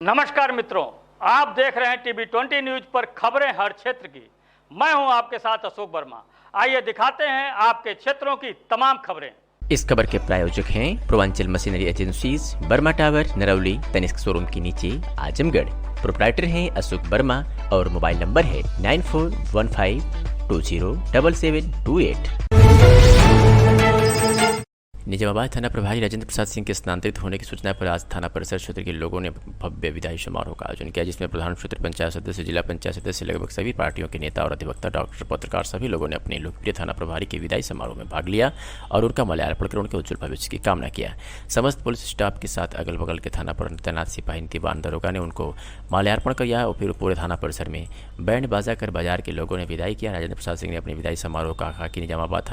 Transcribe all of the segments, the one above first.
नमस्कार मित्रों, आप देख रहे हैं टीवी 20 न्यूज पर खबरें हर क्षेत्र की। मैं हूं आपके साथ अशोक वर्मा। आइए दिखाते हैं आपके क्षेत्रों की तमाम खबरें। इस खबर के प्रायोजक हैं Purvanchal machinery agencies, Verma tower, Narauli, Tanishq showroom के नीचे, आजमगढ़। प्रोप्राइटर हैं अशोक वर्मा और मोबाइल नंबर है 9415207728। निजामाबाद थाना प्रभारी राजेंद्र प्रसाद सिंह के स्थानांतरित होने की सूचना पर आज थाना परिसर क्षेत्र के लोगों ने भव्य विदाई समारोह का आयोजन किया, जिसमें प्रधान क्षेत्र पंचायत सदस्य, जिला पंचायत सदस्य, लगभग सभी पार्टियों के नेता और अधिवक्ता, डॉक्टर, पत्रकार सभी लोगों ने अपने लोकप्रिय थाना प्रभारी के विदाई समारोह में भाग लिया और उनका माल्यार्पण कर उनके उज्जवल भविष्य की कामना किया। समस्त पुलिस स्टाफ के साथ अगल बगल के थाना पर तैनात सिपाही नीतिवान दरोगा ने उनको माल्यार्पण किया और फिर पूरे थाना परिसर में बैंड बाजा कर बाजार के लोगों ने विदाई किया। राजेंद्र प्रसाद सिंह ने अपनी विदाई समारोह का कहा कि निजामाबाद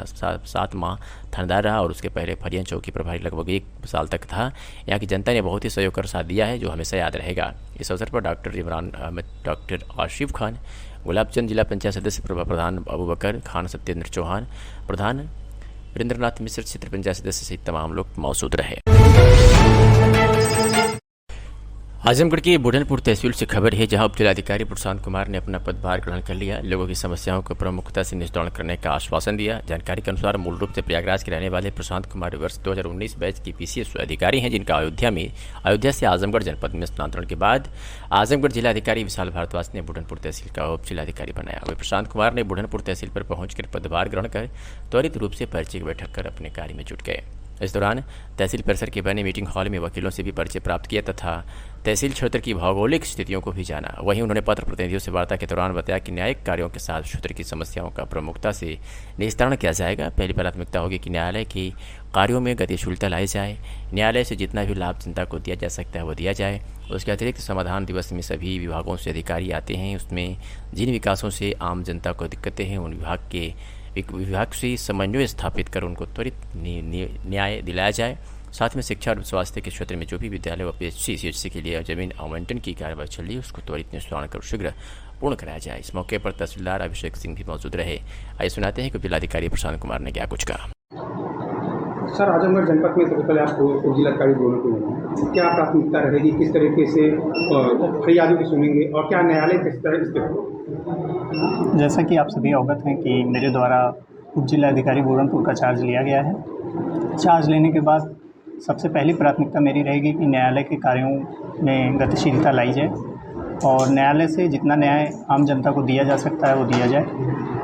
7 माह थानेदार रहा और उसके पहले फरियां चौकी प्रभारी लगभग 1 साल तक था। यहाँ की जनता ने बहुत ही सहयोग कर साथ दिया है, जो हमेशा याद रहेगा। इस अवसर पर डॉक्टर इमरान अहमद, डॉक्टर आशिफ खान, गुलाबचंद, जिला पंचायत सदस्य प्रधान अबू बकर खान, सत्येंद्र चौहान प्रधान, वीरेंद्रनाथ मिश्र क्षेत्र पंचायत सदस्य सहित तमाम लोग मौजूद रहे। आजमगढ़ की बुढ़नपुर तहसील से खबर है, जहां उप जिलाधिकारी प्रशांत कुमार ने अपना पदभार ग्रहण कर लिया। लोगों की समस्याओं को प्रमुखता से निस्तारण करने का आश्वासन दिया। जानकारी के अनुसार मूल रूप से प्रयागराज के रहने वाले प्रशांत कुमार वर्ष 2019 बैच की पीसीएस अधिकारी हैं, जिनका अयोध्या से आजमगढ़ जनपद में स्थानांतरण के बाद आजमगढ़ जिलाधिकारी विशाल भारद्वाज ने बुढ़नपुर तहसील का उप जिलाधिकारी बनाया। वही प्रशांत कुमार ने बुढ़नपुर तहसील पर पहुंचकर पदभार ग्रहण कर त्वरित रूप से परिचय बैठक कर अपने कार्य में जुट गए। इस दौरान तहसील परिसर के बने मीटिंग हॉल में वकीलों से भी परिचय प्राप्त किया तथा तहसील क्षेत्र की भौगोलिक स्थितियों को भी जाना। वहीं उन्होंने पत्र प्रतिनिधियों से वार्ता के दौरान बताया कि न्यायिक कार्यों के साथ क्षेत्र की समस्याओं का प्रमुखता से निस्तारण किया जाएगा। पहली प्राथमिकता होगी कि न्यायालय के कार्यों में गतिशीलता लाई जाए। न्यायालय से जितना भी लाभ जनता को दिया जा सकता है वो दिया जाए। उसके अतिरिक्त समाधान दिवस में सभी विभागों से अधिकारी आते हैं, उसमें जिन विकासों से आम जनता को दिक्कतें हैं उन विभाग से समन्वय स्थापित कर उनको त्वरित न्याय दिलाया जाए। साथ में शिक्षा और स्वास्थ्य के क्षेत्र में जो भी विद्यालय व पीएचसी सीएचसी के लिए जमीन आवंटन की कार्रवाई चल रही है उसको त्वरित निस्तारण कर शीघ्र पूर्ण कराया जाए। इस मौके पर तहसीलदार अभिषेक सिंह भी मौजूद रहे। आइए सुनाते हैं कि जिलाधिकारी प्रशांत कुमार ने क्या कुछ कहा। सर, आजमगढ़ जनपद में सबसे पहले आपको उप जिलाधिकारी बोलने को मिला, क्या प्राथमिकता रहेगी, किस तरीके से फरियादियों की सुनेंगे और क्या न्यायालय किस तरह इस जैसा कि आप सभी अवगत हैं कि मेरे द्वारा उप जिलाधिकारी बुरहानपुर का चार्ज लिया गया है। चार्ज लेने के बाद सबसे पहली प्राथमिकता मेरी रहेगी कि न्यायालय के कार्यों में गतिशीलता लाई जाए और न्यायालय से जितना न्याय आम जनता को दिया जा सकता है वो दिया जाए।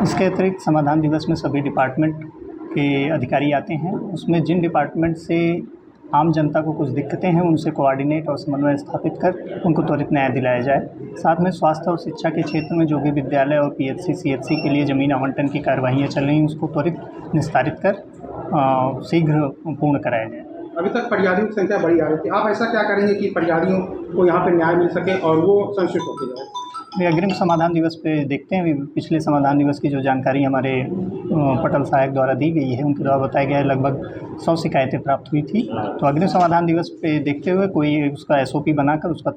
इसके अतिरिक्त समाधान दिवस में सभी डिपार्टमेंट के अधिकारी आते हैं, उसमें जिन डिपार्टमेंट से आम जनता को कुछ दिक्कतें हैं उनसे कोऑर्डिनेट और समन्वय स्थापित कर उनको त्वरित न्याय दिलाया जाए। साथ में स्वास्थ्य और शिक्षा के क्षेत्र में जो भी विद्यालय और पीएचसी सीएचसी के लिए ज़मीन आवंटन की कार्रवाइयाँ चल रही हैं उसको त्वरित निस्तारित कर शीघ्र पूर्ण कराया जाए। अभी तक फरियादियों की संख्या बड़ी आ रही थी, आप ऐसा क्या करेंगे कि फरियादियों को यहाँ पर न्याय मिल सके और वो संतुष्ट होते जाए? अग्रिम समाधान दिवस पे देखते हैं। पिछले समाधान दिवस की जो जानकारी हमारे पटल सहायक द्वारा दी गई है उनके द्वारा बताया गया है लगभग 100 शिकायतें प्राप्त हुई थी। तो अग्रिम समाधान दिवस पे देखते हुए कोई उसका एसओपी बनाकर उसका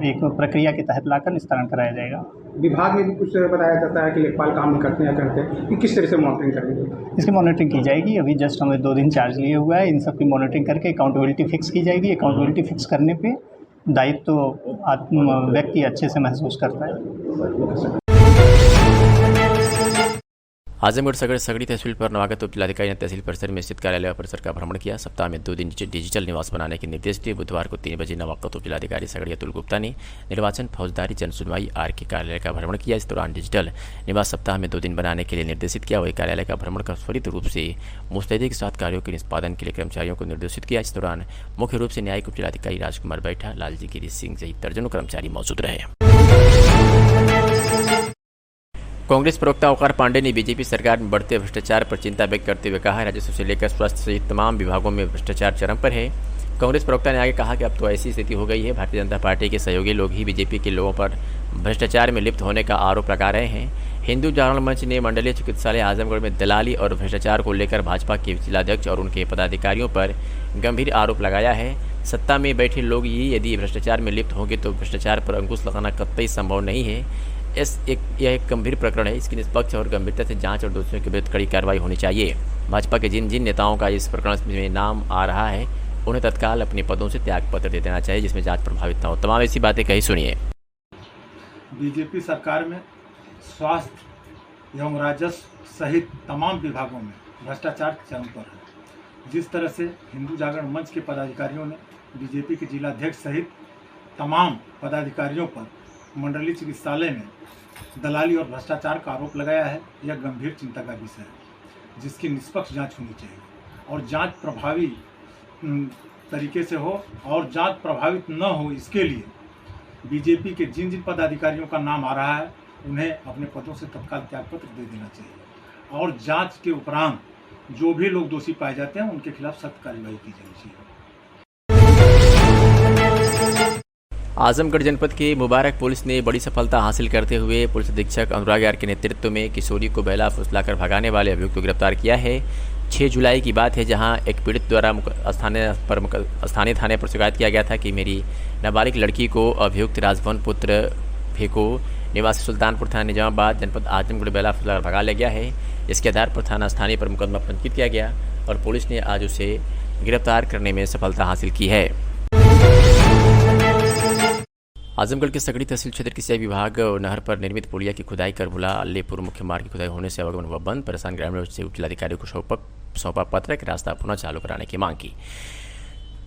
एक प्रक्रिया के तहत लाकर निस्तारण कराया जाएगा। विभाग में भी कुछ बताया जाता है कि लेखपाल काम नहीं करते हैं, करते हैं कि किस तरह से मॉनिटरिंग करेंगे? इसकी मॉनिटरिंग की जाएगी। अभी जस्ट हमें 2 दिन चार्ज लिए हुआ है, इन सब की मॉनिटरिंग करके अकाउंटेबिलिटी फिक्स की जाएगी। अकाउंटेबिलिटी फिक्स करने पर दायित्व तो व्यक्ति अच्छे से महसूस करता है। आजमगढ़ सगड़ी तहसील पर नवागत उप जिलाधिकारी ने तहसील परिसर में स्थित कार्यालय परिसर का भ्रमण किया। सप्ताह में 2 दिन डिजिटल निवास बनाने के निर्देश दिए। बुधवार को 3 बजे नवागत उप जिलाधिकारी सगड़ी अतुल गुप्ता ने निर्वाचन, फौजदारी, जन सुनवाई आर के कार्यालय का भ्रमण किया। इस दौरान डिजिटल निवास सप्ताह में 2 दिन बनाने के लिए निर्देशित किया। वही कार्यालय का भ्रमण कर त्वरित रूप से मुस्तैदी के साथ कार्यों के निष्पादन के लिए कर्मचारियों को निर्देशित किया। इस दौरान मुख्य रूप से न्यायिक उप जिलाधिकारी राजकुमार बैठा, लालजी गिरी सिंह सहित दर्जनों कर्मचारी मौजूद रहे। कांग्रेस प्रवक्ता ओंकार पांडे ने बीजेपी सरकार में बढ़ते भ्रष्टाचार पर चिंता व्यक्त करते हुए कहा, राजस्व से लेकर स्वास्थ्य सहित तमाम विभागों में भ्रष्टाचार चरम पर है। कांग्रेस प्रवक्ता ने आगे कहा कि अब तो ऐसी स्थिति हो गई है, भारतीय जनता पार्टी के सहयोगी लोग ही बीजेपी के लोगों पर भ्रष्टाचार में लिप्त होने का आरोप लगा रहे हैं। हिंदू जागरण मंच ने मंडलीय चिकित्सालय आजमगढ़ में दलाली और भ्रष्टाचार को लेकर भाजपा के जिलाध्यक्ष और उनके पदाधिकारियों पर गंभीर आरोप लगाया है। सत्ता में बैठे लोग ही यदि भ्रष्टाचार में लिप्त होंगे तो भ्रष्टाचार पर अंकुश लगाना कतई संभव नहीं है। यह एक गंभीर प्रकरण है, इसकी निष्पक्ष और गंभीरता से जांच और दोषियों के विरुद्ध कड़ी कार्रवाई होनी चाहिए। भाजपा के जिन नेताओं का इस प्रकरण में नाम आ रहा है उन्हें तत्काल अपने पदों से त्यागपत्र दे देना चाहिए, जिसमें जांच प्रभावित न हो। तमाम ऐसी बातें कही, सुनिए। बीजेपी सरकार में स्वास्थ्य एवं राजस्व सहित तमाम विभागों में भ्रष्टाचार चरम पर है। जिस तरह से हिंदू जागरण मंच के पदाधिकारियों ने बीजेपी के जिलाध्यक्ष सहित तमाम पदाधिकारियों पर मंडलीय चिकित्सालय में दलाली और भ्रष्टाचार का आरोप लगाया है, यह गंभीर चिंता का विषय है, जिसकी निष्पक्ष जांच होनी चाहिए और जांच प्रभावी तरीके से हो और जांच प्रभावित न हो, इसके लिए बीजेपी के जिन जिन पदाधिकारियों का नाम आ रहा है उन्हें अपने पदों से तत्काल त्यागपत्र दे देना चाहिए और जांच के उपरांत जो भी लोग दोषी पाए जाते हैं उनके खिलाफ सख्त कार्रवाई की जानी चाहिए। आजमगढ़ जनपद के मुबारक पुलिस ने बड़ी सफलता हासिल करते हुए पुलिस अधीक्षक अनुराग यार के नेतृत्व में किशोरी को बेला फुसलाकर भगाने वाले अभियुक्त को गिरफ्तार किया है। 6 जुलाई की बात है, जहां एक पीड़ित द्वारा स्थानीय थाने पर शिकायत किया गया था कि मेरी नाबालिग लड़की को अभियुक्त राजभवन पुत्र फेको निवासी सुल्तानपुर थाना निजामाबाद जनपद आजमगढ़ बेला फुसलाकर भगा लिया गया है। इसके आधार पर थाना स्थानीय पर मुकदमा पंजीकृत किया गया और पुलिस ने आज उसे गिरफ्तार करने में सफलता हासिल की है। आजमगढ़ के सगड़ी तहसील क्षेत्र के सिंचाई विभाग नहर पर निर्मित पुलिया की खुदाई कर भुला अलीपुर मुख्य मार्ग की खुदाई होने से आवागमन हुआ बंद। परेशान ग्रामीणों से उप जिलाधिकारी को सौंपा पत्र कि रास्ता पुनः चालू कराने की मांग की।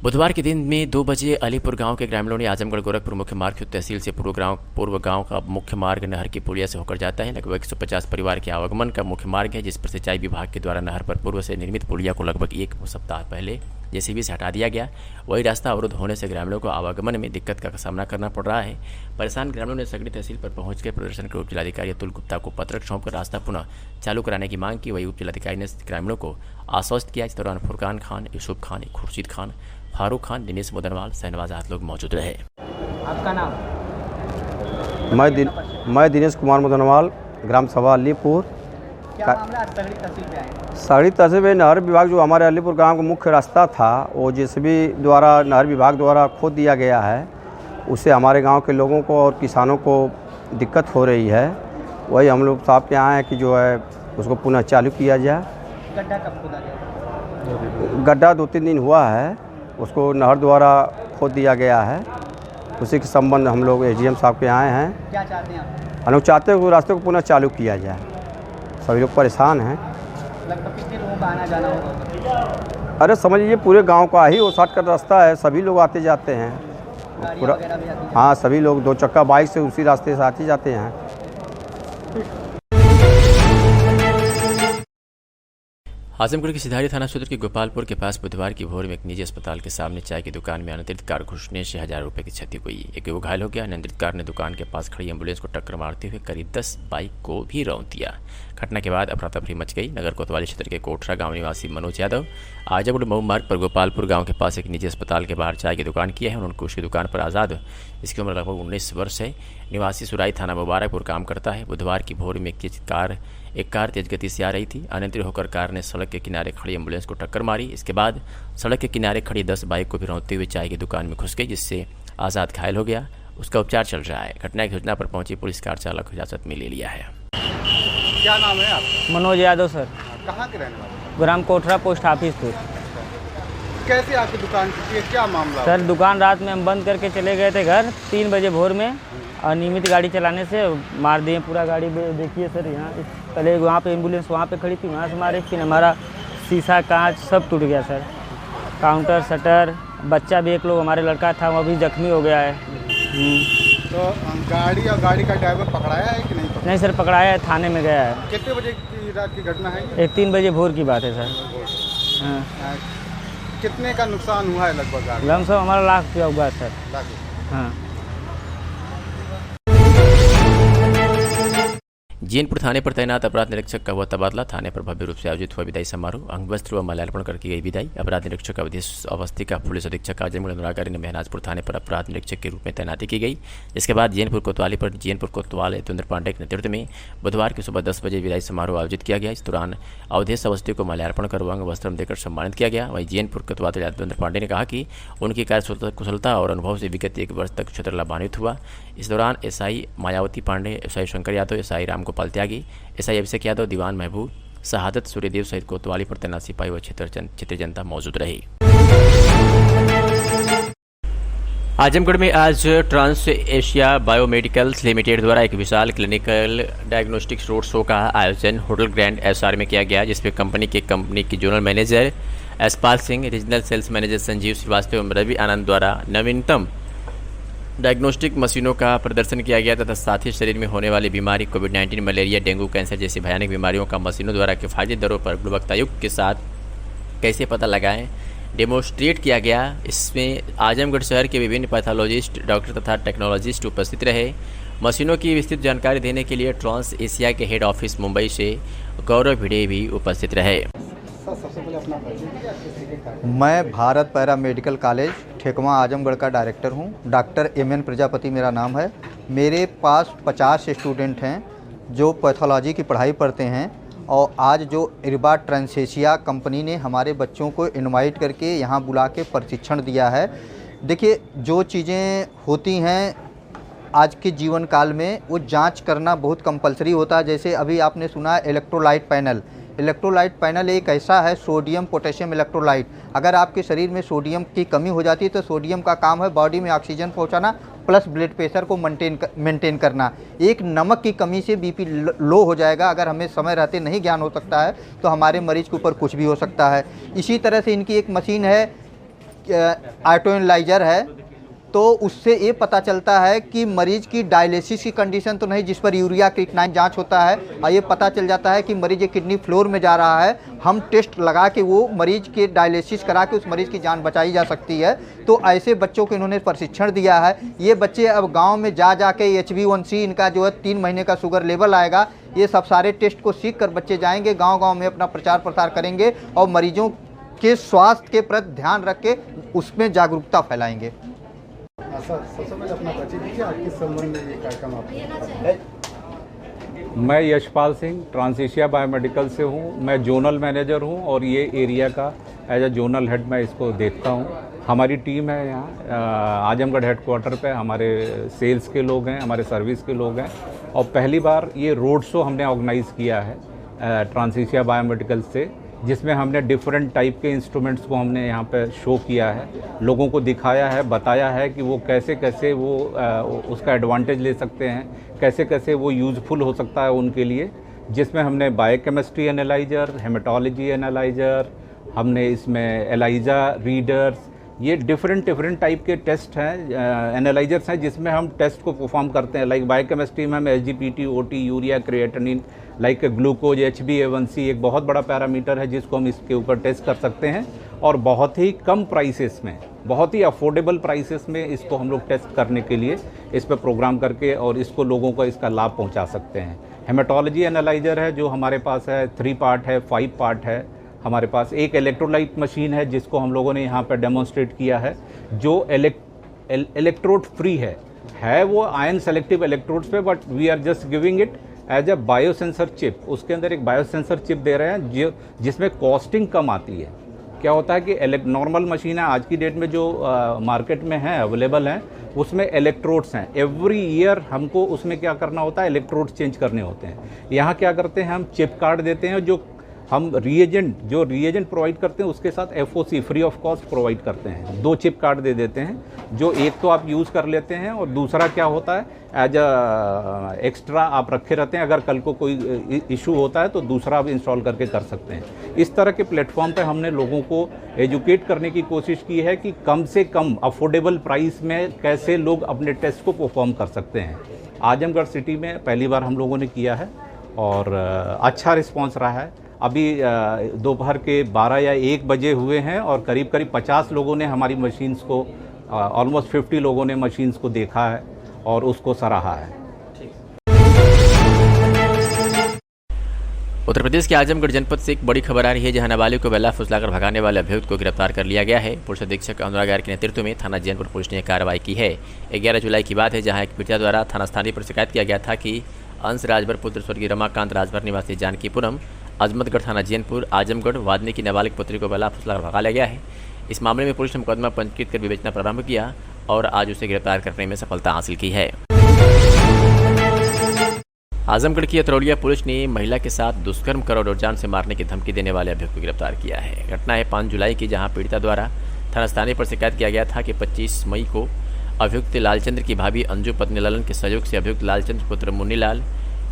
बुधवार के दिन में 2 बजे अलीपुर गांव के ग्रामीणों ने आजमगढ़ गोरखपुर मुख्य मार्ग तहसील से पूर्व गांव का मुख्य मार्ग नहर की पुलिया से होकर जाता है। लगभग 150 परिवार के आवागमन का मुख्य मार्ग है, जिस पर सिंचाई विभाग के द्वारा नहर पर पूर्व से निर्मित पुलिया को लगभग 1 सप्ताह पहले जेसीबी से हटा दिया गया। वही रास्ता अवरुद्ध होने से ग्रामीणों को आवागमन में दिक्कत का सामना करना पड़ रहा है। परेशान ग्रामीणों ने सगड़ी तहसील पर पहुंचकर प्रदर्शन कर उप जिलाधिकारी अतुल गुप्ता को पत्र सौंपकर रास्ता पुनः चालू कराने की मांग की। वही उप जिलाधिकारी ने ग्रामीणों को आश्वस्त किया। इस दौरान फुरकान खान, यूसुफ खान, खुर्शीद खान, फारूक खान, दिनेश मुदनवाल, शहनवाज आदि लोग मौजूद रहे। आपका नाम? मैं दिनेश कुमार मुदनवाल, ग्राम सभा अलीपुर। क्या मामला सगड़ी तहसील पे आए? सगड़ी तहसील में नहर विभाग जो हमारे अलीपुर गांव का मुख्य रास्ता था वो जेसीबी द्वारा नहर विभाग द्वारा खोद दिया गया है। उससे हमारे गांव के लोगों को और किसानों को दिक्कत हो रही है। वही हम लोग साहब के यहाँ है कि जो है उसको पुनः चालू किया जाए। गड्ढा कब खोदा गया? गड्ढा 2-3 दिन हुआ है, उसको नहर द्वारा खोद दिया गया है। उसी के संबंध हम लोग एसडीएम साहब के आए हैं। क्या चाहते हैं आप? हम लोग चाहते हैं कि रास्ते को पुनः चालू किया जाए। सभी लोग परेशान हैं। लगभग कितने लोगों का आना जाना होगा? अरे समझिए पूरे गांव का ही वो शॉर्टकट रास्ता है, सभी लोग आते जाते हैं। गाड़ियाँ वगैरह भी आती हैं? हाँ, सभी लोग 2 चक्का बाइक से उसी रास्ते से आते जाते हैं। आजमगढ़ के सिधारी थाना क्षेत्र के गोपालपुर के पास बुधवार की भोर में एक निजी अस्पताल के सामने चाय की दुकान में अनियंत्रित कार घुसने से 1000 रुपये की क्षति हुई। एक युवक घायल हो गया। अनियंत्रित कार ने दुकान के पास खड़ी एम्बुलेंस को टक्कर मारते हुए करीब 10 बाइक को भी रौंद दिया। घटना के बाद अफरा तफरी मच गई। नगर कोतवाली क्षेत्र के कोठरा गांव निवासी मनोज यादव आजमगढ़ मऊ मार्ग पर गोपालपुर गांव के पास एक निजी अस्पताल के बाहर चाय की दुकान की है। उन्होंने उसकी दुकान पर आज़ाद, इसकी उम्र लगभग 19 वर्ष है, निवासी सुराई थाना मुबारकपुर काम करता है। बुधवार की भोर में एक कार तेज गति से आ रही थी। अनियंत्रित होकर कार ने सड़क के किनारे खड़ी एम्बुलेंस को टक्कर मारी। इसके बाद सड़क के किनारे खड़ी 10 बाइक को भी रौंदते हुए चाय की दुकान में घुस गई, जिससे आज़ाद घायल हो गया। उसका उपचार चल रहा है। घटना की सूचना पर पहुंची पुलिस कार चालक को हिरासत में ले लिया है। क्या नाम है आपका? मनोज यादव सर, कहाँ के रहने वाले? ग्राम कोठरा पोस्ट ऑफिस पर। कैसे आपकी दुकान टूटी है, क्या मामला? सर दुकान रात में हम बंद करके चले गए थे घर 3 बजे भोर में। अनियमित गाड़ी चलाने से मार दिए पूरा गाड़ी। देखिए सर, यहाँ पहले वहाँ पे एम्बुलेंस वहाँ पे खड़ी थी, वहाँ से मारे। फिर हमारा शीशा कांच सब टूट गया सर, काउंटर शटर। बच्चा भी एक लोग हमारे लड़का था वो भी जख्मी हो गया है। तो गाड़ी और गाड़ी का ड्राइवर पकड़ाया है कि नहीं? नहीं सर, पकड़ाया है, थाने में गया है। कितने बजे की रात की घटना है ये? 3 बजे भोर की बात है सर। हाँ। कितने का नुकसान हुआ है लगभग गाड़ी? लमसम हमारा लाख रुपया हुआ सर। हाँ। जैनपुर थाने पर तैनात अपराध निरीक्षक का हुआ तबादला। थाने पर भव्य रूप से आयोजित हुआ विदाई समारोह। अंगवस्त्र व माल्यार्पण कर की गई विदाई। अपराध निरीक्षक अवस्थी का पुलिस अधीक्षक आजमगढ़ अनुराग ने महनाजपुर थाने पर अपराध निरीक्षक के रूप में तैनाती की गई। इसके बाद जैनपुर कोतवाल यतेंद्र पांडे के नेतृत्व में बुधवार की सुबह 10 बजे विदाई समारोह आयोजित किया गया। इस दौरान अवधेश अवस्थी को माल्यार्पण कर अंग वस्त्र देकर सम्मानित किया गया। वहीं जैनपुर कोतवाल यतेंद्र पांडे ने कहा कि उनकी कार्य कुशलता और अनुभव से विगत 1 वर्ष तक क्षेत्र लाभान्वित हुआ। इस दौरान SI Mayawati Pandey, SI Shankar Yadav, SI Ramgopal Tyagi, SI Abhishek Yadav, दीवान महबूब, शहादत सूर्यदेव सहित कोतवाली पर तैनात सिपाही व क्षेत्र जनता मौजूद रही। आजमगढ़ में आज ट्रांस एशिया बायोमेडिकल्स लिमिटेड द्वारा एक विशाल क्लिनिकल डायग्नोस्टिक्स रोड शो का आयोजन होटल ग्रैंड एसआर में किया गया, जिसमें कंपनी की zonal manager Yashpal Singh, regional sales manager Sanjeev Srivastava एवं रवि आनंद द्वारा नवीनतम डायग्नोस्टिक मशीनों का प्रदर्शन किया गया तथा साथ ही शरीर में होने वाली बीमारी कोविड-19, मलेरिया, डेंगू, कैंसर जैसी भयानक बीमारियों का मशीनों द्वारा किफ़ायती दरों पर गुणवत्तायुक्त के साथ कैसे पता लगाएं डेमोस्ट्रेट किया गया। इसमें आजमगढ़ शहर के विभिन्न पैथोलॉजिस्ट, डॉक्टर तथा टेक्नोलॉजिस्ट उपस्थित रहे। मशीनों की विस्तृत जानकारी देने के लिए ट्रांस एशिया के हेड ऑफिस मुंबई से गौरव भिड़े भी उपस्थित रहे। मैं Bharat paramedical college Thekwa Azamgarh का डायरेक्टर हूं। डॉक्टर एमएन प्रजापति मेरा नाम है। मेरे पास 50 स्टूडेंट हैं जो पैथोलॉजी की पढ़ाई पढ़ते हैं और आज जो इरबा ट्रांसेशिया कंपनी ने हमारे बच्चों को इनवाइट करके यहाँ बुला के प्रशिक्षण दिया है। देखिए, जो चीज़ें होती हैं आज के जीवन काल में वो जांच करना बहुत कंपलसरी होता है। जैसे अभी आपने सुना है इलेक्ट्रोलाइट पैनल। इलेक्ट्रोलाइट पैनल एक ऐसा है, सोडियम पोटेशियम इलेक्ट्रोलाइट। अगर आपके शरीर में सोडियम की कमी हो जाती है तो सोडियम का काम है बॉडी में ऑक्सीजन पहुंचाना प्लस ब्लड प्रेशर को मेंटेन करना। एक नमक की कमी से बीपी लो हो जाएगा। अगर हमें समय रहते नहीं ज्ञान हो सकता है तो हमारे मरीज के ऊपर कुछ भी हो सकता है। इसी तरह से इनकी एक मशीन है, ऑटो एनालाइजर है, तो उससे ये पता चलता है कि मरीज की डायलिसिस की कंडीशन तो नहीं, जिस पर यूरिया क्रिएटिनिन जांच होता है, और ये पता चल जाता है कि मरीज एक किडनी फ्लोर में जा रहा है। हम टेस्ट लगा के वो मरीज के डायलिसिस करा के उस मरीज की जान बचाई जा सकती है। तो ऐसे बच्चों को इन्होंने प्रशिक्षण दिया है। ये बच्चे अब गाँव में जा के HbA1c इनका जो है 3 महीने का शुगर लेवल आएगा, ये सब सारे टेस्ट को सीख कर बच्चे जाएंगे गाँव में अपना प्रचार प्रसार करेंगे और मरीजों के स्वास्थ्य के प्रति ध्यान रख के उसमें जागरूकता फैलाएंगे। सबसे पहले अपना परिचय दीजिए, आज किस संबंध में ये कार्यक्रम आप? मैं Yashpal Singh trans Asia biomedical से हूँ। मैं जोनल मैनेजर हूँ और ये एरिया का एज अ जोनल हेड मैं इसको देखता हूँ। हमारी टीम है यहाँ आजमगढ़ हेडक्वार्टर पे, हमारे सेल्स के लोग हैं, हमारे सर्विस के लोग हैं और पहली बार ये रोड शो हमने ऑर्गेनाइज़ किया है ट्रांस एशिया बायोमेडिकल से, जिसमें हमने डिफरेंट टाइप के इंस्ट्रूमेंट्स को हमने यहाँ पे शो किया है, लोगों को दिखाया है, बताया है कि वो कैसे कैसे वो उसका एडवांटेज ले सकते हैं, कैसे कैसे वो यूज़फुल हो सकता है उनके लिए। जिसमें हमने बायोकेमिस्ट्री एनालाइज़र, हेमेटोलॉजी एनालाइज़र, हमने इसमें एलाइजा रीडर्स, ये डिफरेंट टाइप के टेस्ट हैं, एनालाइजर्स हैं जिसमें हम टेस्ट को परफॉर्म करते हैं। लाइक बायोकेमिस्ट्री में हम SGPT, OT, urea creatinine, like glucose, HbA1c एक बहुत बड़ा पैरामीटर है जिसको हम इसके ऊपर टेस्ट कर सकते हैं और बहुत ही कम प्राइसेस में, बहुत ही अफोर्डेबल प्राइसेस में इसको हम लोग टेस्ट करने के लिए इस पर प्रोग्राम करके और इसको लोगों को इसका लाभ पहुँचा सकते हैं। हेमेटोलॉजी एनालाइज़र है जो हमारे पास है, 3 पार्ट है, 5 पार्ट है। हमारे पास एक इलेक्ट्रोलाइट मशीन है जिसको हम लोगों ने यहाँ पर डेमोन्स्ट्रेट किया है, जो इलेक्ट्रोड फ्री है वो आयन सेलेक्टिव इलेक्ट्रोड्स पे, but we are just giving it as a biosensor chip. उसके अंदर एक बायोसेंसर चिप दे रहे हैं जिसमें कॉस्टिंग कम आती है। क्या होता है कि नॉर्मल मशीन है आज की डेट में जो मार्केट में है, अवेलेबल हैं, उसमें इलेक्ट्रोड्स हैं। एवरी ईयर हमको उसमें क्या करना होता है, इलेक्ट्रोड्स चेंज करने होते हैं। यहाँ क्या करते हैं, हम चिप कार्ड देते हैं, जो हम रिएजेंट प्रोवाइड करते हैं उसके साथ FOC free of cost provide करते हैं। 2 चिप कार्ड दे देते हैं, जो एक तो आप यूज़ कर लेते हैं और दूसरा क्या होता है एज अ एक्स्ट्रा आप रखे रहते हैं। अगर कल को कोई इशू होता है तो दूसरा आप इंस्टॉल करके कर सकते हैं। इस तरह के प्लेटफॉर्म पे हमने लोगों को एजुकेट करने की कोशिश की है कि कम से कम अफोर्डेबल प्राइस में कैसे लोग अपने टेस्ट को परफॉर्म कर सकते हैं। आजमगढ़ सिटी में पहली बार हम लोगों ने किया है और अच्छा रिस्पॉन्स रहा है। अभी दोपहर के 12 या 1 बजे हुए हैं और करीब 50 लोगों ने हमारी मशीन्स को, ऑलमोस्ट 50 लोगों ने मशीन्स को देखा है और उसको सराहा है। उत्तर प्रदेश के आजमगढ़ जनपद से एक बड़ी खबर आ रही है, जहां नाबालिग को बेला फुसलाकर भगाने वाले अभियुक्त को गिरफ्तार कर लिया गया है। पुलिस अधीक्षक अनुराग आर के नेतृत्व में थाना जैनपुर पुलिस ने कार्रवाई की है। 11 जुलाई की बात है, जहां एक पीड़िता द्वारा थाना स्थानीय पर शिकायत किया गया था कि अंश राजभर पुत्र स्वर्गीय रमाकांत राजभर निवासी जानकीपुरम, अजमतगढ़ थाना जैनपुर, आजमगढ़ वादनी की नाबालिग पुत्री को बेला फुसलाकर भगा लिया गया है। इस मामले में पुलिस ने मुकदमा पंजीकृत कर विवेचना प्रारंभ किया और आज उसे गिरफ्तार करने में सफलता हासिल की है। आजमगढ़ की अतरौलिया पुलिस ने महिला के साथ दुष्कर्म कर और जान से मारने की धमकी देने वाले अभियुक्त को गिरफ्तार किया है। घटना है 5 जुलाई की, जहां पीड़िता द्वारा थाना स्थानीय पर शिकायत किया गया था कि 25 मई को अभियुक्त लालचंद्र की भाभी अंजू पत्नी ललन के सहयोग से अभियुक्त लालचंद्र पुत्र मुन्नीलाल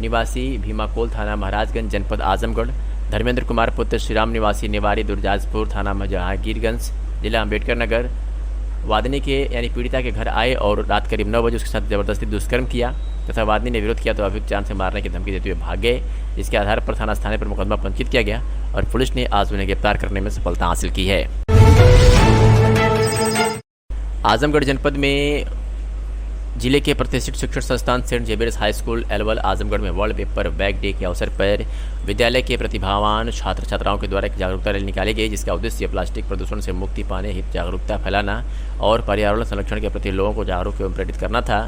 निवासी भीमाकोल थाना महाराजगंज जनपद आजमगढ़, धर्मेंद्र कुमार पुत्र श्रीराम निवासी निवारी दुर्जाजपुर थाना जहांगीरगंज जिला अम्बेडकर नगर वादिनी के यानी पीड़िता के घर आए और रात करीब 9 बजे उसके साथ जबरदस्ती दुष्कर्म किया तथा वादिनी ने विरोध किया तो अभियुक्त जान से मारने की धमकी देते हुए भाग गए। इसके आधार पर थाना स्थानीय पर मुकदमा पंजीकृत किया गया और पुलिस ने आज उन्हें गिरफ्तार करने में सफलता हासिल की है। आजमगढ़ जनपद में जिले के प्रतिष्ठित शिक्षण संस्थान Saint Xavier's high school Elwal Azamgarh में वर्ल्ड पेपर बैग डे के अवसर पर विद्यालय के प्रतिभावान छात्र छात्राओं के द्वारा एक जागरूकता रैली निकाली गई, जिसका उद्देश्य प्लास्टिक प्रदूषण से मुक्ति पाने हेतु जागरूकता फैलाना और पर्यावरण संरक्षण के प्रति लोगों को जागरूक एवं प्रेरित करना था।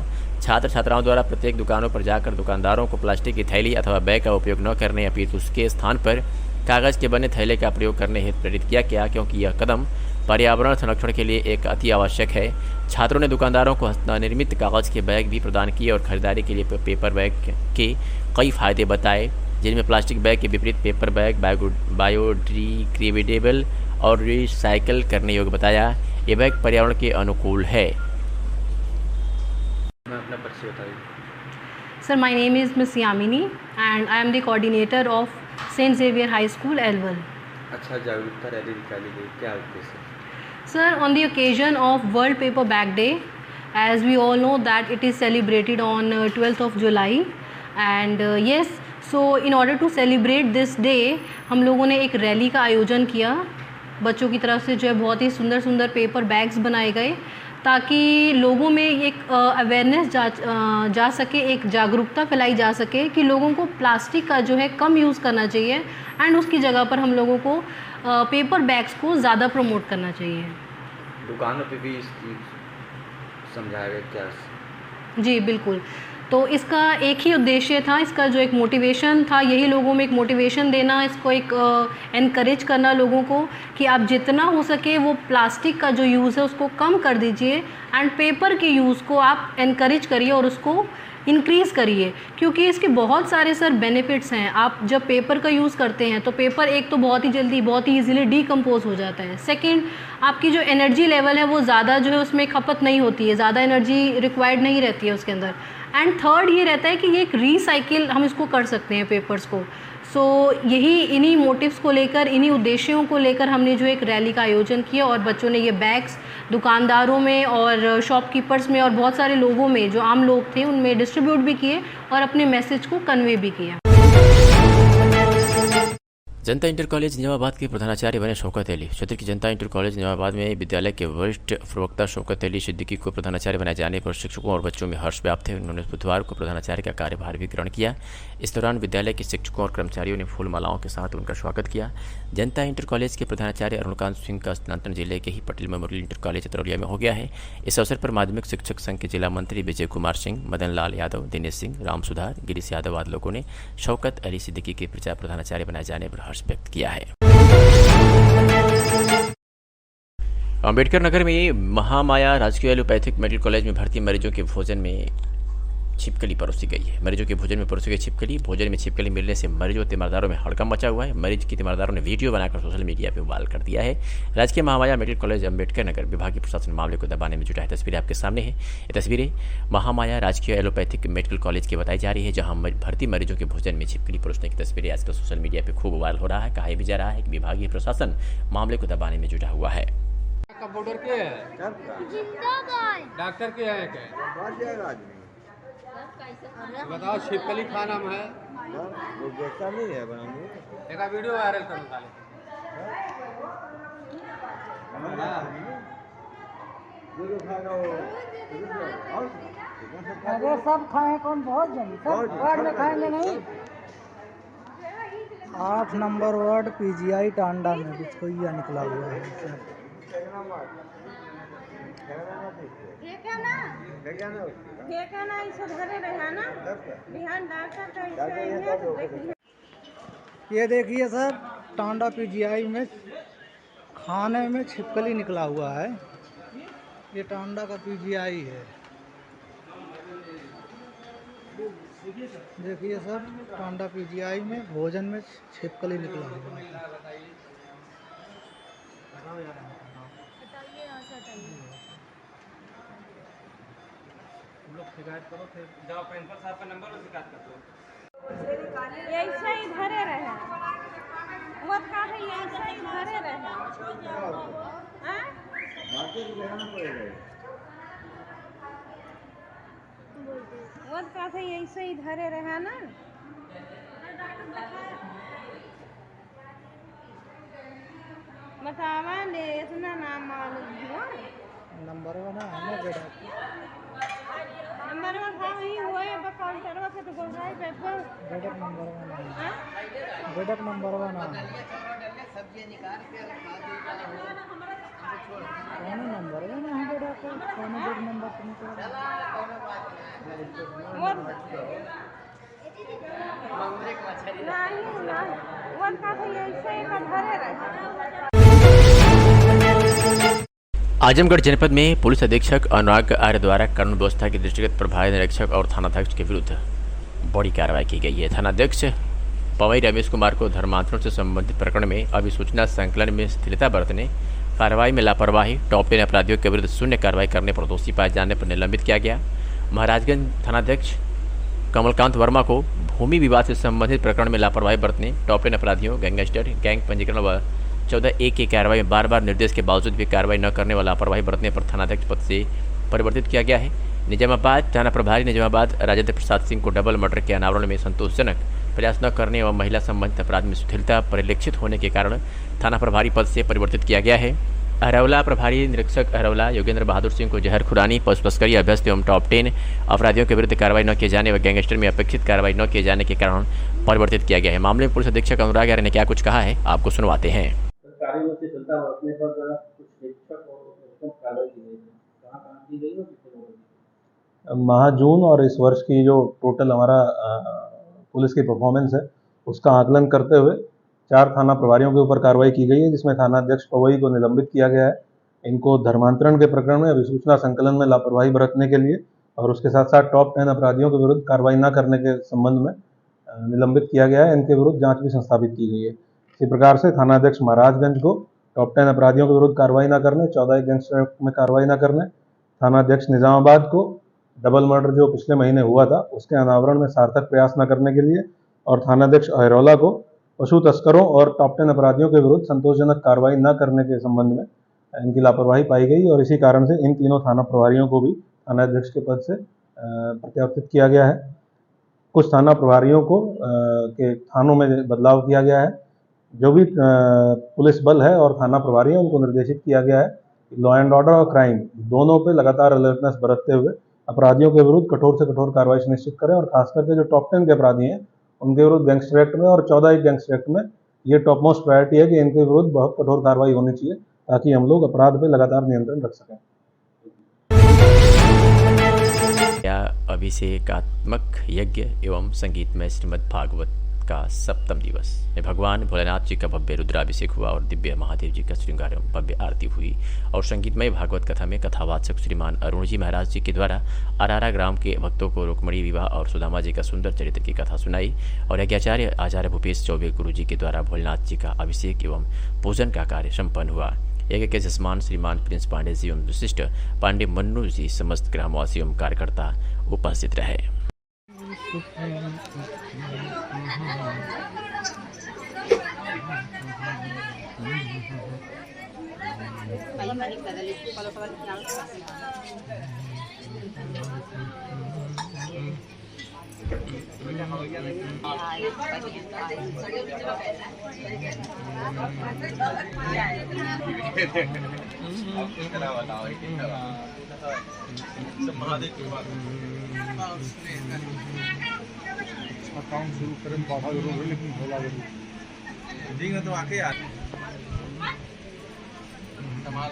छात्र छात्राओं द्वारा प्रत्येक दुकानों पर जाकर दुकानदारों को प्लास्टिक की थैली अथवा बैग का उपयोग न करने अपितु उसके स्थान पर कागज़ के बने थैले का प्रयोग करने हेतु प्रेरित किया गया, क्योंकि यह कदम पर्यावरण संरक्षण के लिए एक अति आवश्यक है। छात्रों ने दुकानदारों को हस्तनिर्मित कागज़ के बैग भी प्रदान किए और खरीदारी के लिए पेपर बैग के कई फायदे बताए, जिनमें प्लास्टिक बैग के विपरीत पेपर बैग बायोडिग्रेडेबल और रिसाइकल करने योग्य बताया। ये बैग पर्यावरण के अनुकूल है। अपना परिचय बताइए। Sir, my name is Miss Yamini and I am the coordinator of Saint Xavier High School, Elwal. अच्छा, जागरूकता रैली निकाली गई, क्या उद्देश्य? Sir, on the occasion of World Paper Bag Day, as we all know that it is celebrated on 12th of July and yes, so in order to celebrate this day, हम लोगों ने एक rally का आयोजन किया। बच्चों की तरफ से जो है बहुत ही सुंदर सुंदर पेपर बैग्स बनाए गए ताकि लोगों में एक अवेयरनेस जा सके, एक जागरूकता फैलाई जा सके कि लोगों को प्लास्टिक का जो है कम यूज़ करना चाहिए एंड उसकी जगह पर हम लोगों को पेपर बैग्स को ज़्यादा प्रमोट करना चाहिए। दुकानों पे भी इसकी समझाया गया क्या? जी बिल्कुल, तो इसका एक ही उद्देश्य था, इसका जो एक मोटिवेशन था यही लोगों में एक मोटिवेशन देना, इसको एक एनकरेज करना लोगों को कि आप जितना हो सके वो प्लास्टिक का जो यूज़ है उसको कम कर दीजिए एंड पेपर के यूज़ को आप एनकरेज करिए और उसको इंक्रीज़ करिए, क्योंकि इसके बहुत सारे सर बेनिफिट्स हैं। आप जब पेपर का यूज़ करते हैं तो पेपर एक तो बहुत ही जल्दी बहुत ही ईजिली डीकम्पोज हो जाता है, सेकंड आपकी जो एनर्जी लेवल है वो ज़्यादा जो है उसमें खपत नहीं होती है, ज़्यादा एनर्जी रिक्वायर्ड नहीं रहती है उसके अंदर एंड थर्ड ये रहता है कि ये एक रीसाइकिल हम इसको कर सकते हैं पेपर्स को। सो यही इन्हीं मोटिव्स को लेकर, इन्हीं उद्देश्यों को लेकर हमने जो एक रैली का आयोजन किया और बच्चों ने ये बैग्स दुकानदारों में और शॉपकीपर्स में और बहुत सारे लोगों में जो आम लोग थे उनमें डिस्ट्रीब्यूट भी किए और अपने मैसेज को कन्वे भी किया। जनता इंटर कॉलेज निजामाबाद के प्रधानाचार्य बने शौकत अली। क्षेत्र की जनता इंटर कॉलेज निजामाबाद में विद्यालय के वरिष्ठ प्रवक्ता शौकत अली सिद्दीकी को प्रधानाचार्य बनाए जाने पर शिक्षकों और बच्चों में हर्ष व्याप्त है। उन्होंने बुधवार को प्रधानाचार्य का कार्यभार भी ग्रहण किया। इस दौरान विद्यालय के शिक्षकों और कर्मचारियों ने फूल मालाओं के साथ उनका स्वागत किया। जनता इंटर कॉलेज के प्रधानाचार्य अरुणकांत सिंह का स्थानांतरण जिले के ही Patel memorial inter college Chatrauliya में हो गया है। इस अवसर पर माध्यमिक शिक्षक संघ के जिला मंत्री विजय कुमार सिंह, मदन लाल यादव, दिनेश सिंह, राम सुधार, गिरीश यादव आदि लोगों ने शौकत अली सिद्दीकी के प्रधानाचार्य बनाए जाने पर हर्ष व्यक्त किया है। अम्बेडकर नगर में महामाया राजकीय एलोपैथिक मेडिकल कॉलेज में भर्ती मरीजों के भोजन में छिपकली परोसी गई है। मरीजों के भोजन में परोसी गई छिपकली, भोजन में छिपकली मिलने से मरीजों और तीमारदारों में हड़कंप मचा हुआ है। मरीज की तीमारदारों ने वीडियो बनाकर सोशल मीडिया पर वायरल कर दिया है। राजकीय महामाया मेडिकल कॉलेज अम्बेडकर नगर विभागीय प्रशासन मामले को दबाने में जुटा है। तस्वीरें आपके सामने है। ये तस्वीरें महामाया राजकीय एलोपैथिक मेडिकल कॉलेज की बताई जा रही है, जहाँ भर्ती मरीजों के भोजन में छिपकली परोसने की तस्वीरें आजकल सोशल मीडिया पर खूब वायरल हो रहा है। कहा भी जा रहा है कि विभागीय प्रशासन मामले को दबाने में जुटा हुआ है। कंप्यूटर के है, डॉक्टर के है क्या? बताओ, छिपकली खाना में है, वो जैसा नहीं है बनाने। एक वीडियो वायरल कर निकाले। अरे सब खाए कौन, बहुत जन सब वार्ड में खाएंगे नहीं। 8 नंबर वार्ड पीजीआई टांडा में बिचकोइया निकला हुआ है। ये देखिए सर, टांडा पीजीआई में खाने में छिपकली निकला हुआ है। ये टांडा का पीजीआई है। देखिए सर, टांडा पीजीआई में भोजन में छिपकली निकला हुआ है। लोग शिकायत करो, फिर जाओ प्रिंसिपल साहब का नंबर और शिकायत कर दो। ऐसे ही धरे रहे वो का है, ऐसे ही धरे रहे वो का है, ऐसे ही धरे रहे ना। बतावा ने इतना नाम मालूम हुआ नंबर बना हमें बेटा नंबर में था ही हुआ है काउंटर में तो बोल रहा है पेपर बेटा नंबर बना बेटा नंबर बना सब्जी निकाल के कौन नंबर बना है बेटा को कौन बेटा नंबर तुम को नहीं वो का है, ऐसे ही का धरे रहे। आजमगढ़ जनपद में पुलिस अधीक्षक अनुराग आर्य द्वारा कानून व्यवस्था के दृष्टिगत प्रभारी निरीक्षक और थानाध्यक्ष के विरुद्ध बड़ी कार्रवाई की गई है। थानाध्यक्ष पवई रमेश कुमार को धर्मांतरण से संबंधित प्रकरण में अभिसूचना संकलन में स्थिरता बरतने, कार्रवाई में लापरवाही, टॉप 10 अपराधियों के विरुद्ध शून्य कार्रवाई करने पर दोषी पाए जाने पर निलंबित किया गया। महाराजगंज थानाध्यक्ष कमलकांत वर्मा को भूमि विवाद से संबंधित प्रकरण में लापरवाही बरतने, टॉप 10 अपराधियों, गैंगस्टर, गैंग पंजीकरण व 14(1) की कार्रवाई में बार बार निर्देश के बावजूद भी कार्रवाई न करने व लापरवाही बरतने पर थानाध्यक्ष पद से परिवर्तित किया गया है। निजामाबाद थाना प्रभारी निजामाबाद राजेंद्र प्रसाद सिंह को डबल मर्डर के अनावरण में संतोषजनक प्रयास न करने व महिला संबंधित अपराध में शिथिलता परिलक्षित होने के कारण थाना प्रभारी पद से परिवर्तित किया गया है। अरौला प्रभारी निरीक्षक अरौला योगेंद्र बहादुर सिंह को जहर खुरानी, पशु तस्करी, अभ्यस्त एवं टॉप 10 अपराधियों के विरुद्ध कार्रवाई न किए जाने व गैंगस्टर में अपेक्षित कार्रवाई न किए जाने के कारण परिवर्तित किया गया है। मामले में पुलिस अधीक्षक अनुराग आर्य ने क्या कुछ कहा है, आपको सुनवाते हैं। कार्य में शिथिलता बरतने पर कुछ निरीक्षक और कार्रवाई की गई, कहाँ की गई और कितने माह जून और इस वर्ष की जो टोटल हमारा पुलिस की परफॉर्मेंस है उसका आकलन करते हुए 4 थाना प्रभारियों के ऊपर कार्रवाई की गई है, जिसमें थानाध्यक्ष पवई को निलंबित किया गया है। इनको धर्मांतरण के प्रकरण में अभिसूचना संकलन में लापरवाही बरतने के लिए और उसके साथ साथ टॉप 10 अपराधियों के विरुद्ध कार्रवाई न करने के संबंध में निलंबित किया गया है। इनके विरुद्ध जाँच भी संस्थापित की गई है। इसी प्रकार से थानाध्यक्ष महाराजगंज को टॉप 10 अपराधियों के विरुद्ध कार्रवाई न करने, 14(1) गैंगस्टर में कार्रवाई न करने, थानाध्यक्ष निजामाबाद को डबल मर्डर जो पिछले महीने हुआ था उसके अनावरण में सार्थक प्रयास न करने के लिए और थानाध्यक्ष अरौला को पशु तस्करों और टॉप 10 अपराधियों के विरुद्ध संतोषजनक कार्रवाई न करने के संबंध में इनकी लापरवाही पाई गई और इसी कारण से इन तीनों थाना प्रभारियों को भी थानाध्यक्ष के पद से प्रत्यावर्तित किया गया है। कुछ थाना प्रभारियों को के थानों में बदलाव किया गया है। जो भी पुलिस बल है और थाना प्रभारी है उनको निर्देशित किया गया है कि लॉ एंड ऑर्डर और क्राइम दोनों पे लगातार अलर्टनेस बरतते हुए अपराधियों के विरुद्ध कठोर से कठोर कार्रवाई सुनिश्चित करें और खास करके जो टॉप 10 के अपराधी हैं उनके विरुद्ध गैंगस्टर एक्ट में और 14(1) गैंगस्टर एक्ट में ये टॉप मोस्ट प्रायोरिटी है कि इनके विरुद्ध बहुत कठोर कार्रवाई होनी चाहिए ताकि हम लोग अपराध पे लगातार नियंत्रण रख सकें। अभिषेकात्मक यज्ञ एवं संगीतमय श्रीमद् भागवत का 7वां दिवस में भगवान भोलेनाथ जी का भव्य रुद्राभिषेक हुआ और दिव्य महादेव जी का श्रृंगार एवं भव्य आरती हुई और संगीतमय भागवत कथा में कथावाचक श्रीमान अरुण जी महाराज जी के द्वारा अरारा ग्राम के भक्तों को रुक्मणी विवाह और सुदामा जी का सुंदर चरित्र की कथा सुनाई और यज्ञाचार्य आचार्य भूपेश चौबे गुरु जी के द्वारा भोलेनाथ जी का अभिषेक एवं पूजन का कार्य संपन्न हुआ। यज्ञ के जजमान श्रीमान प्रिंस पांडे जी एवं विशिष्ट पांडे मन्नू जी समस्त ग्रामवासी एवं कार्यकर्ता उपस्थित रहे। काम शुरू करें बाधा जरूर है लेकिन भोला जरूर देंगे तो आके यार संभाल